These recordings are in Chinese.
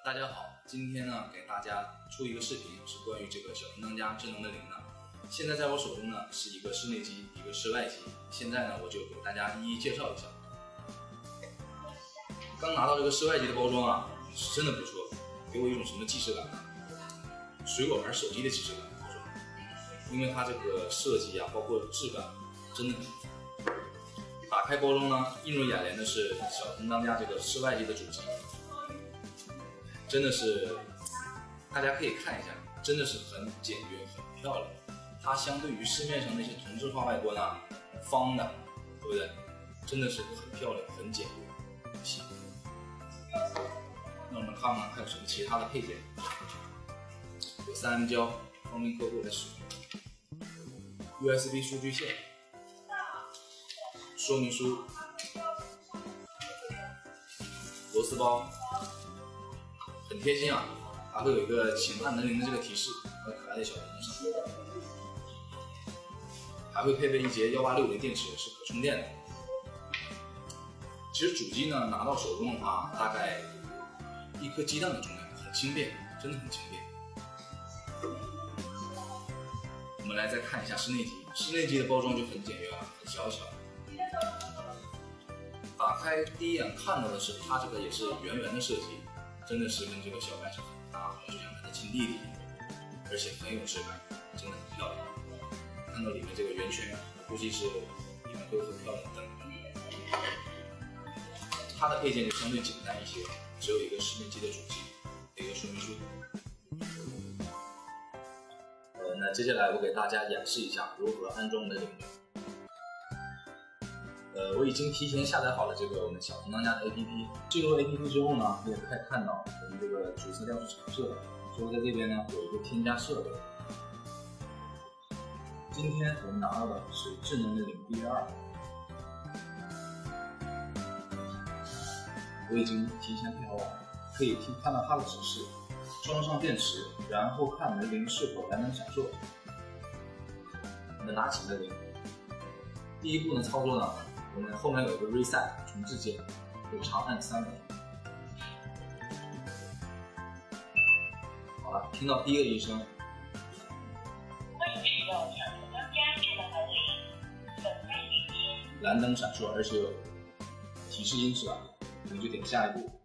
大家好，今天呢给大家出一个视频，是关于这个小叮当家智能门铃的。现在在我手中呢是一个室内机，一个室外机。现在呢我就给大家一一介绍一下。刚拿到这个室外机的包装啊，是真的不错，给我一种什么既视感呢？水果盘手机的既视感包装，因为它这个设计啊，包括质感，真的很不错。打开包装呢，映入眼帘的是小叮当家这个室外机的主机。真的是，大家可以看一下，真的是很简约、很漂亮。它相对于市面上那些同质化外观啊，方的，对不对？真的是很漂亮、很简约、很细。那我们看看还有什么其他的配件？有 3M 胶，方便客户来使用。USB 数据线，说明书，螺丝包。很贴心啊，还会有一个请按门铃的这个提示和可爱的小铃声，还会配备一节186的电池，是可充电的。其实主机呢拿到手中的话，大概一颗鸡蛋的重量，很轻便，真的很轻便。我们来再看一下室内机，室内机的包装就很简约了，很小巧。打开第一眼看到的是它这个也是圆圆的设计。真的是跟这个小白是很搭，就像他的亲弟弟，而且很有质感，真的很漂亮。看到里面这个圆圈，估计是里面会有很漂亮的灯。它的配件就相对简单一些，只有一个室内机的主机，一个说明书。那接下来我给大家演示一下如何安装门铃。我已经提前下载好了这个我们小叮当家的 APP。进入 APP 之后呢，可以看到我们这个主资料是橙色的，之后在这边呢有一个添加设备。今天我们拿到的是智能门铃 DA2，我已经提前配好了，可以看到它的指示：装上电池，然后看门铃是否蓝灯闪烁。我们拿起门铃，第一步的操作呢。我们后面有一个 reset 重置键，可以长按3秒钟。好了，听到第一个音声，欢迎使用小叮当家智能门铃，等待语音。蓝灯闪烁，而且有提示音是吧？我们就点下一步。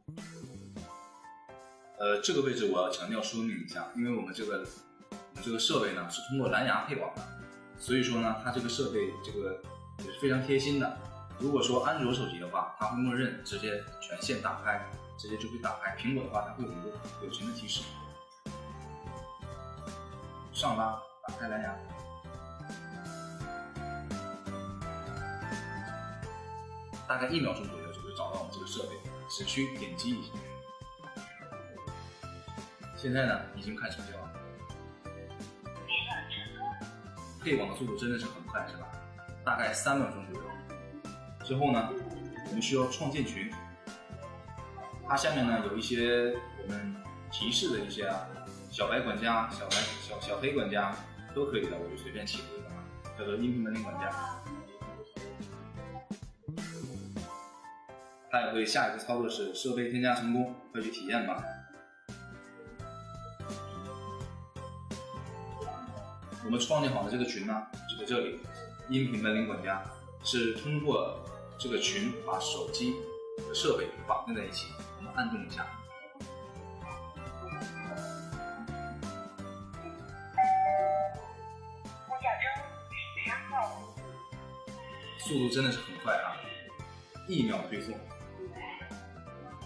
这个位置我要强调说明一下，因为我们这个设备呢是通过蓝牙配网的，所以说呢，它这个设备这个也是非常贴心的。如果说安卓手机的话，它会默认直接全线打开，直接就会打开。苹果的话，它会有一个友情的提示，上拉打开蓝牙，大概1秒钟左右就会找到我们这个设备，只需点击一下。现在呢，已经看成交了。配网的速度真的是很快，是吧？大概3秒钟左右。之后呢，我们需要创建群，它下面呢有一些我们提示的一些小白管家、小黑管家都可以的，我就随便起了一个叫做音频门铃管家。它也会下一个操作是设备添加成功，快去体验吧。我们创建好的这个群呢，就在这里，音频门铃管家是通过这个群把手机的设备绑定在一起，我们按动一下，速度真的是很快啊！1秒推送，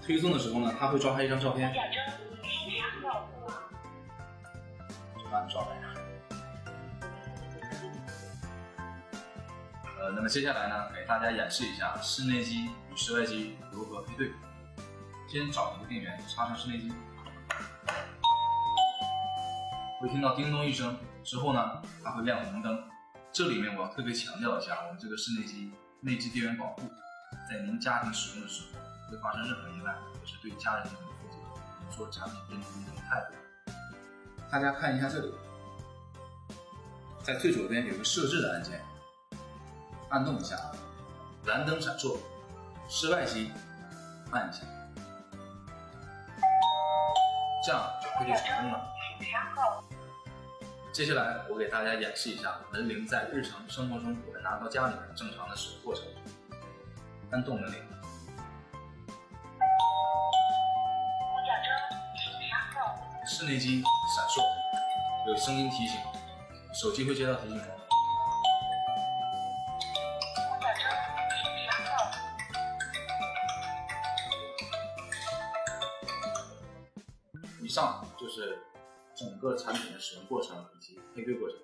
推送的时候呢，它会抓拍一张照片，就把你抓拍上。那么接下来呢，给大家演示一下室内机与室外机如何配对。先找一个电源插上室内机，会听到叮咚一声，之后呢，它会亮红灯。这里面我要特别强调一下，我们这个室内机内置电源保护，在您家庭使用的时候，不会发生任何意外，也是对家人很负责。我们说产品认真的态度。大家看一下这里，在最左边有一个设置的按键。按动一下，蓝灯闪烁，室外机按一下，这样就配对成功了。然后接下来我给大家演示一下门铃在日常生活中我们拿到家里面正常的使用过程。按动门铃，呼叫中，然后室内机闪烁，有声音提醒，手机会接到提醒吗？呼叫中，然后以上就是整个产品的使用过程以及配对过程。